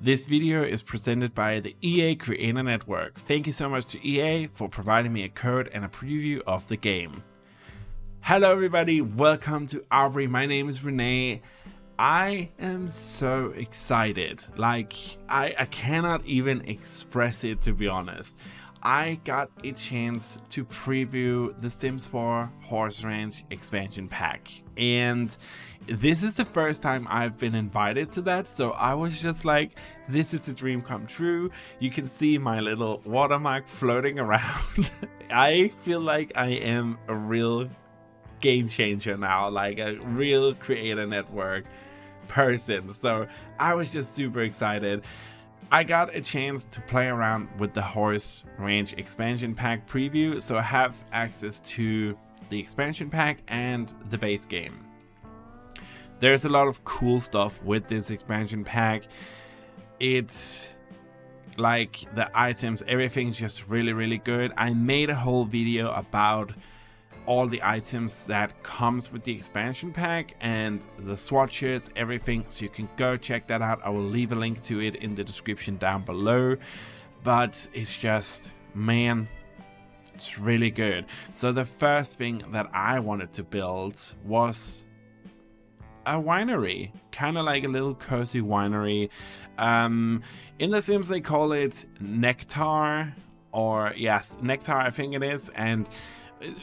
This video is presented by the EA Creator Network. Thank you so much to EA for providing me a code and a preview of the game. Hello everybody, welcome to Auvbri. My name is Renee. I am so excited, like I cannot even express it, to be honest. I got a chance to preview the Sims 4 Horse Ranch expansion pack, and this is the first time I've been invited to that, so I was just like, this is a dream come true. You can see my little watermark floating around. I feel like I am a real game changer now, like a real Creator Network person, so I was just super excited. I got a chance to play around with the Horse Ranch expansion pack preview, so I have access to the expansion pack and the base game. There's a lot of cool stuff with this expansion pack. It's like the items, everything's just really good. I made a whole video about all the items that comes with the expansion pack and the swatches, everything, so you can go check that out. I will leave a link to it in the description down below, but it's just, man, it's really good. So the first thing that I wanted to build was a winery, kind of like a little cozy winery. In The Sims they call it Nectar, or yes, Nectar I think it is, and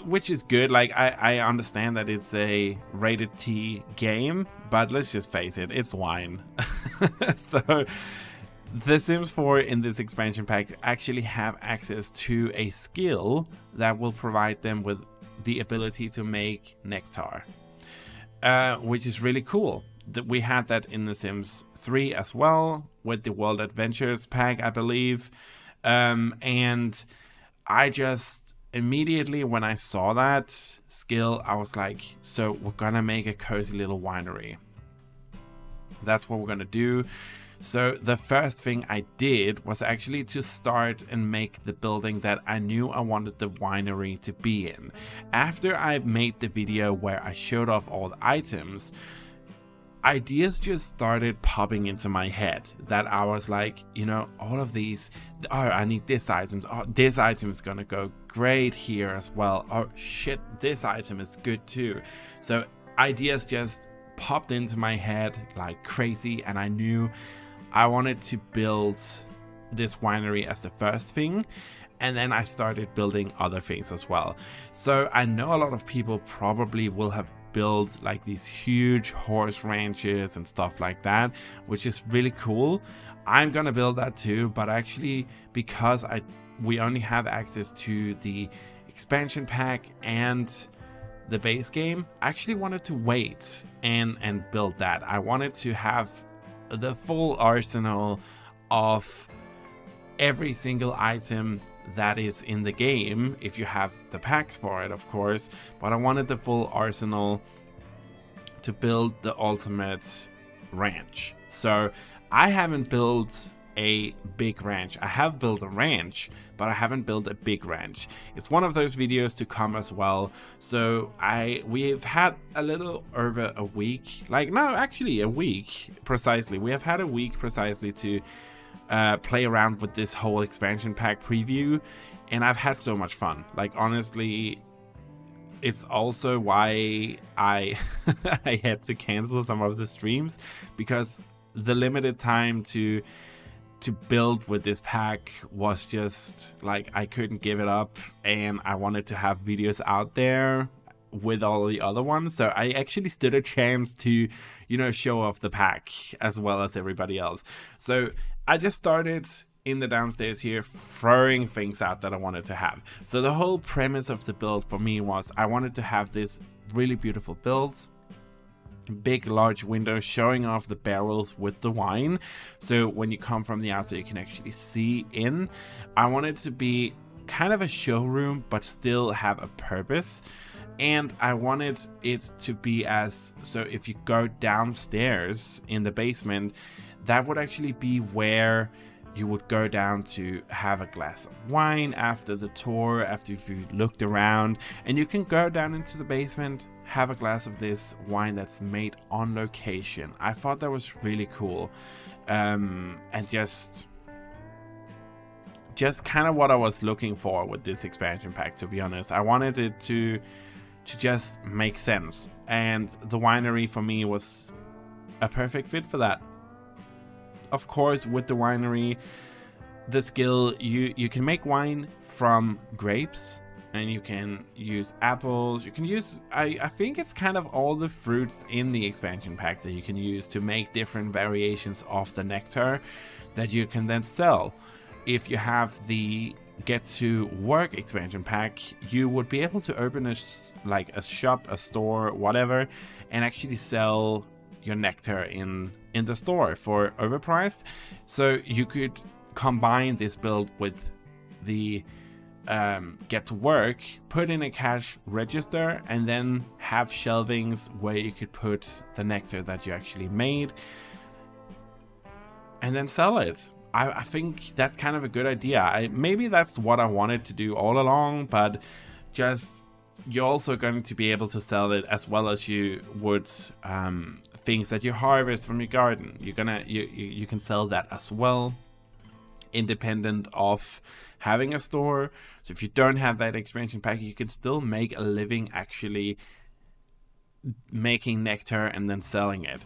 which is good. Like I understand that it's a rated T game, but let's just face it, it's wine. So the Sims 4 in this expansion pack actually have access to a skill that will provide them with the ability to make nectar, which is really cool. We had that in The Sims 3 as well with the World Adventures pack, I believe, and I just immediately when I saw that skill, I was like, so we're gonna make a cozy little winery. That's what we're gonna do. So the first thing I did was actually to start and make the building that I knew I wanted the winery to be in. After I made the video where I showed off all the items, ideas just started popping into my head that I was like, you know, all of these, oh, I need this item, oh, this item is gonna go great here as well, oh shit, this item is good too. So ideas just popped into my head like crazy, and I knew I wanted to build this winery as the first thing, and then I started building other things as well. So I know a lot of people probably will have build like these huge horse ranches and stuff like that, which is really cool. I'm gonna build that too, but actually because we only have access to the expansion pack and the base game, I actually wanted to wait and build that. I wanted to have the full arsenal of every single item that is in the game, if you have the packs for it, of course, but I wanted the full arsenal to build the ultimate ranch. So I haven't built a big ranch. I have built a ranch, but I haven't built a big ranch. It's one of those videos to come as well. So we've had a little over a week, like no, actually a week precisely. We have had a week precisely to play around with this whole expansion pack preview, and I've had so much fun. Like honestly, it's also why I I had to cancel some of the streams, because the limited time to build with this pack was just like I couldn't give it up, and I wanted to have videos out there with all the other ones, so I actually stood a chance to, you know, show off the pack as well as everybody else. So I just started in the downstairs here throwing things out that I wanted to have. So the whole premise of the build for me was I wanted to have this really beautiful build, big large windows showing off the barrels with the wine, so when you come from the outside you can actually see in. I wanted to be kind of a showroom but still have a purpose, and I wanted it to be as, so if you go downstairs in the basement, that would actually be where you would go down to have a glass of wine after the tour, after you looked around, and you can go down into the basement, have a glass of this wine that's made on location. I thought that was really cool, and just kind of what I was looking for with this expansion pack, to be honest. I wanted it to just make sense, and the winery for me was a perfect fit for that. Of course, with the winery, the skill, you can make wine from grapes, and you can use apples, you can use, I think it's kind of all the fruits in the expansion pack that you can use to make different variations of the nectar that you can then sell. If you have the Get to Work expansion pack, you would be able to open a shop, a store, whatever, and actually sell your nectar in the store for overpriced. So you could combine this build with the Get to Work, put in a cash register, and then have shelvings where you could put the nectar that you actually made and then sell it. I think that's kind of a good idea. Maybe that's what I wanted to do all along, but just you're also going to be able to sell it as well as you would things that you harvest from your garden. You can sell that as well, independent of having a store. So if you don't have that expansion pack, you can still make a living actually making nectar and then selling it.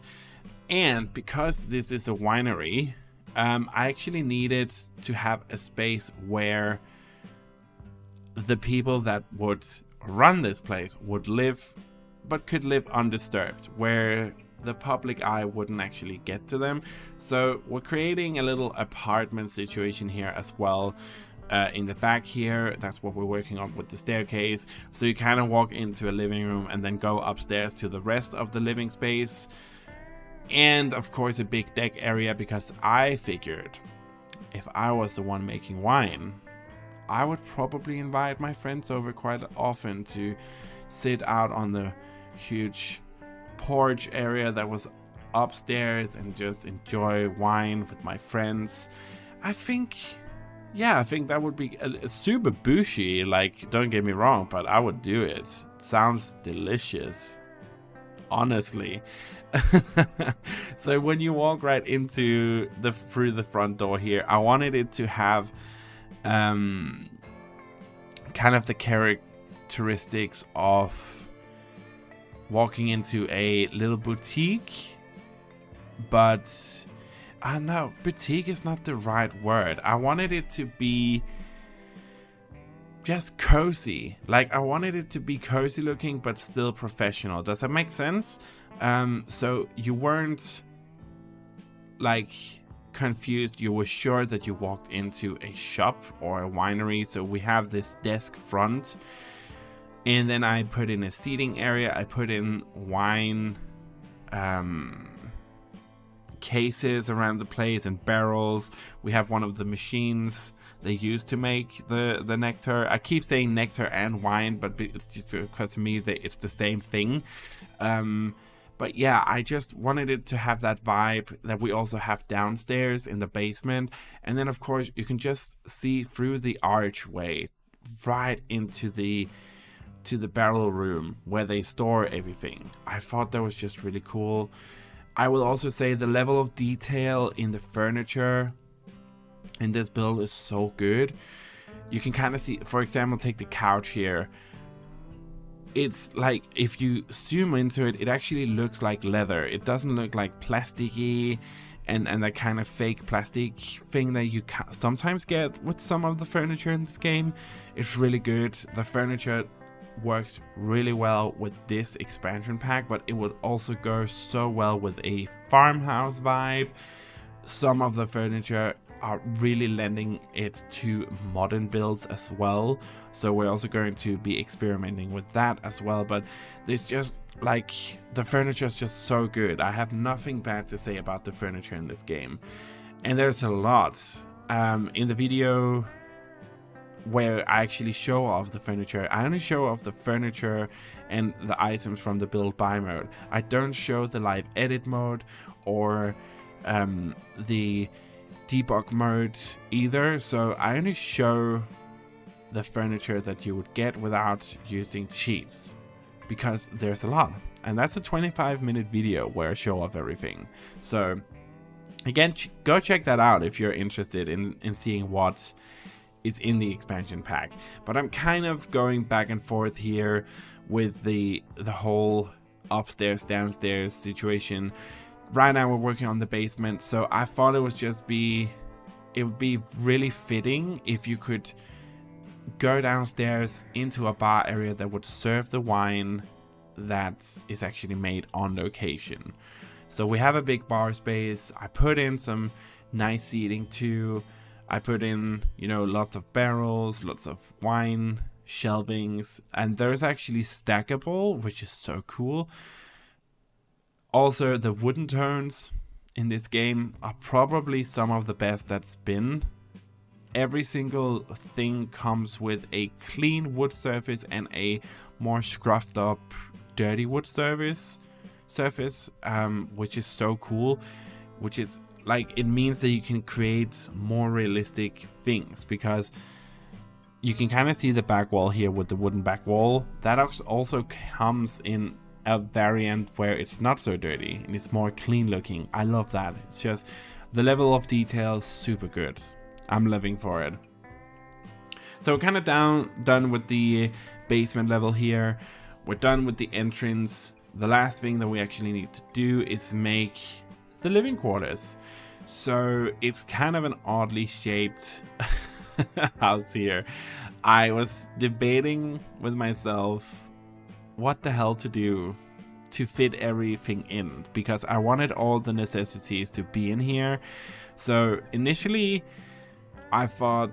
And because this is a winery, I actually needed to have a space where the people that would run this place would live, but could live undisturbed, where the public eye wouldn't actually get to them. So we're creating a little apartment situation here as well. In the back here, that's what we're working on with the staircase. So you kind of walk into a living room and then go upstairs to the rest of the living space. And of course a big deck area, because I figured if I was the one making wine, I would probably invite my friends over quite often to sit out on the huge porch area that was upstairs and just enjoy wine with my friends. I think that would be a super bougie, like, don't get me wrong, but I would do it. It sounds delicious, honestly. So when you walk right into through the front door here, I wanted it to have kind of the characteristics of walking into a little boutique, but no, boutique is not the right word. I wanted it to be just cozy. Like, I wanted it to be cozy looking but still professional. Does that make sense? So you weren't like confused. You were sure that you walked into a shop or a winery. So we have this desk front, and then I put in a seating area. I put in wine cases around the place and barrels. We have one of the machines they use to make the nectar. I keep saying nectar and wine, but it's just because to me it's the same thing. But yeah, I just wanted it to have that vibe that we also have downstairs in the basement. And then of course you can just see through the archway right into the barrel room where they store everything. I thought that was just really cool. I will also say the level of detail in the furniture in this build is so good. You can kind of see, for example, take the couch here. It's like, if you zoom into it, it actually looks like leather. It doesn't look like plasticky and that kind of fake plastic thing that you sometimes get with some of the furniture in this game. It's really good. The furniture works really well with this expansion pack, but it would also go so well with a farmhouse vibe. Some of the furniture are really lending it to modern builds as well, so we're also going to be experimenting with that as well. But there's just like, the furniture is just so good. I have nothing bad to say about the furniture in this game, and there's a lot. In the video where I actually show off the furniture, I only show off the furniture and the items from the build buy mode. I don't show the live edit mode or the debug mode either, so I only show the furniture that you would get without using cheats. because there's a lot. And that's a 25-minute video where I show off everything. So again, go check that out if you're interested in seeing what is in the expansion pack. But I'm kind of going back and forth here with the whole upstairs downstairs situation. Right now we're working on the basement, so I thought it would be really fitting if you could go downstairs into a bar area that would serve the wine that is actually made on location. So we have a big bar space. I put in some nice seating too. I put in, you know, lots of barrels, lots of wine shelvings, and there's actually stackable, which is so cool. Also, the wooden tones in this game are probably some of the best that's been. Every single thing comes with a clean wood surface and a more scruffed up dirty wood surface, which is so cool, which is like, it means that you can create more realistic things, because you can kind of see the back wall here with the wooden back wall. That also comes in a variant where it's not so dirty and it's more clean looking. I love that. It's just the level of detail, super good. I'm living for it. So we're kind of done with the basement level here. We're done with the entrance. The last thing that we actually need to do is make the living quarters. So it's kind of an oddly shaped house here. I was debating with myself what the hell to do to fit everything in, because I wanted all the necessities to be in here. So initially I thought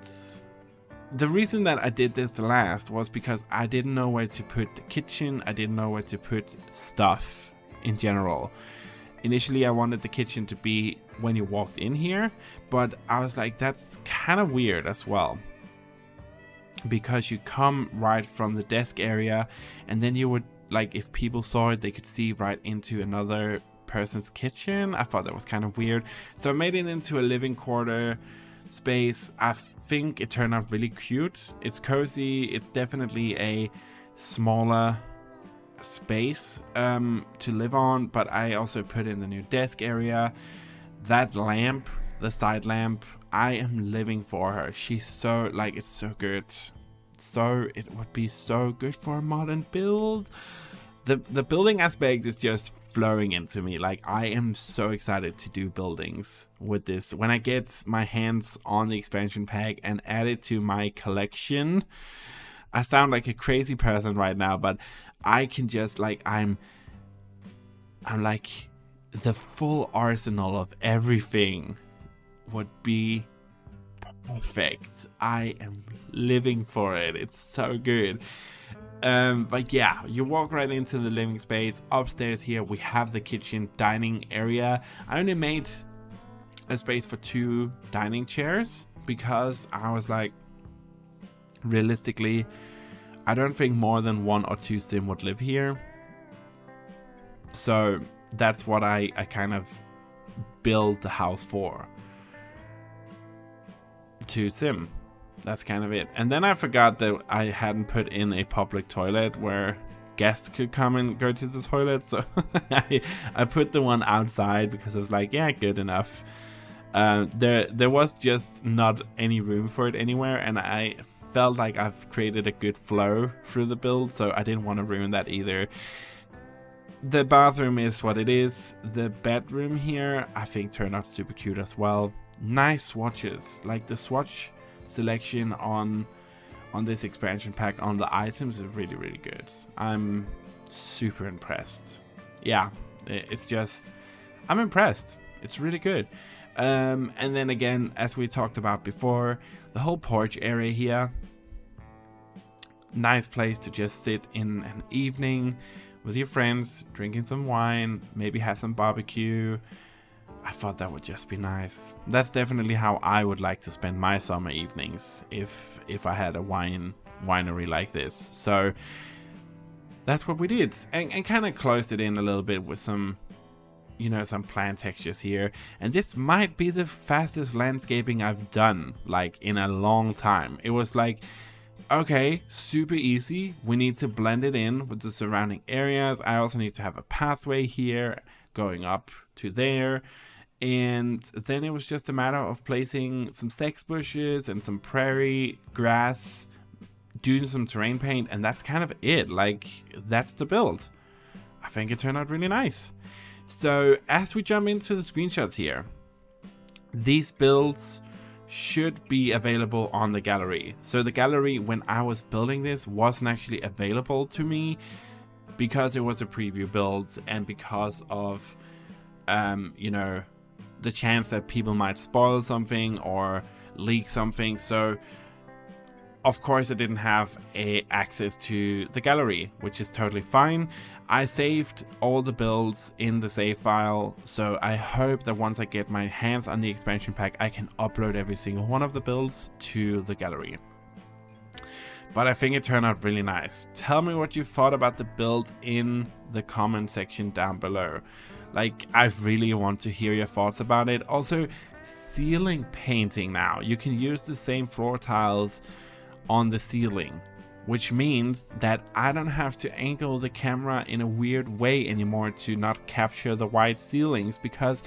the reason that I did this the last was because I didn't know where to put the kitchen. I didn't know where to put stuff in general. Initially I wanted the kitchen to be when you walked in here, but I was like, that's kind of weird as well, because you come right from the desk area, and then you would, like, if people saw it, they could see right into another person's kitchen. I thought that was kind of weird, so I made it into a living quarter space. I think it turned out really cute. It's cozy. It's definitely a smaller space to live on, but I also put in the new desk area. That lamp, the side lamp, I am living for her. She's so, like, it's so good. So it would be so good for a modern build. The building aspect is just flowing into me. Like, I am so excited to do buildings with this. When I get my hands on the expansion pack and add it to my collection, I sound like a crazy person right now, but I can just, like, I'm like, the full arsenal of everything would be perfect. I am living for it. It's so good. But yeah, you walk right into the living space. Upstairs here we have the kitchen dining area. I only made a space for 2 dining chairs because I was like, realistically, I don't think more than 1 or 2 sim would live here. So that's what I kind of build the house for. 2 sim. That's kind of it. And then I forgot that I hadn't put in a public toilet where guests could come and go to the toilet. So I put the one outside because I was like, yeah, good enough. There was just not any room for it anywhere, and I felt like I've created a good flow through the build, so I didn't want to ruin that either. The bathroom is what it is. The bedroom here I think turned out super cute as well. Nice swatches, like the swatch selection on this expansion pack on the items is really good. I'm super impressed. Yeah, it's just, I'm impressed. It's really good. And then again, as we talked about before, the whole porch area here, nice place to just sit in an evening with your friends, drinking some wine, maybe have some barbecue. I thought that would just be nice. That's definitely how I would like to spend my summer evenings if I had a winery like this. So that's what we did, and kind of closed it in a little bit with some, you know, some plant textures here. And this might be the fastest landscaping I've done, like, in a long time. It was like okay, super easy. We need to blend it in with the surrounding areas. I also need to have a pathway here going up to there. And then it was just a matter of placing some sex bushes and some prairie grass, doing some terrain paint, and that's kind of it. Like, that's the build. I think it turned out really nice. So as we jump into the screenshots here, these builds should be available on the gallery. So the gallery, when I was building this, wasn't actually available to me because it was a preview build and because of you know, the chance that people might spoil something or leak something. So of course I didn't have access to the gallery, which is totally fine. I saved all the builds in the save file, so I hope that once I get my hands on the expansion pack, I can upload every single one of the builds to the gallery. But I think it turned out really nice. Tell me what you thought about the build in the comment section down below. Like, I really want to hear your thoughts about it. Also, ceiling painting now. You can use the same floor tiles on the ceiling, which means that I don't have to angle the camera in a weird way anymore to not capture the white ceilings, because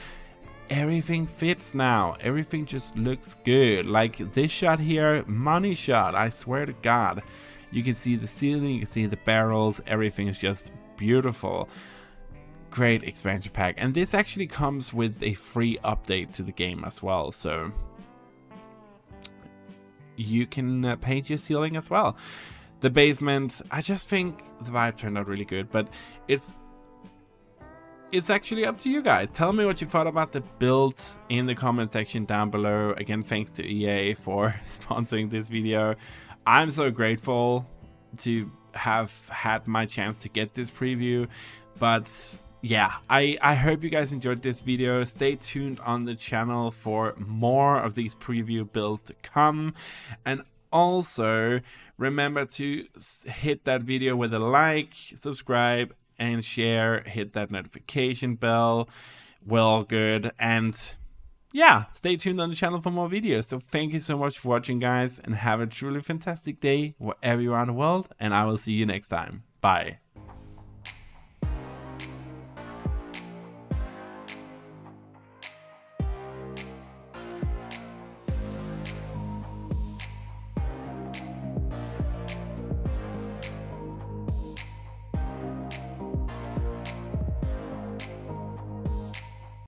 everything fits now. Everything just looks good. Like this shot here, money shot, I swear to God. You can see the ceiling, you can see the barrels, everything is just beautiful. Great expansion pack. And this actually comes with a free update to the game as well, so you can paint your ceiling as well. The basement, I just think the vibe turned out really good, but it's actually up to you guys. Tell me what you thought about the build in the comment section down below. Again, thanks to EA for sponsoring this video. I'm so grateful to have had my chance to get this preview, but yeah, I hope you guys enjoyed this video. Stay tuned on the channel for more of these preview builds to come. And also remember to hit that video with a like, subscribe and share, hit that notification bell. Well, good. And yeah, stay tuned on the channel for more videos. So thank you so much for watching, guys, and have a truly fantastic day wherever you are in the world. And I will see you next time. Bye.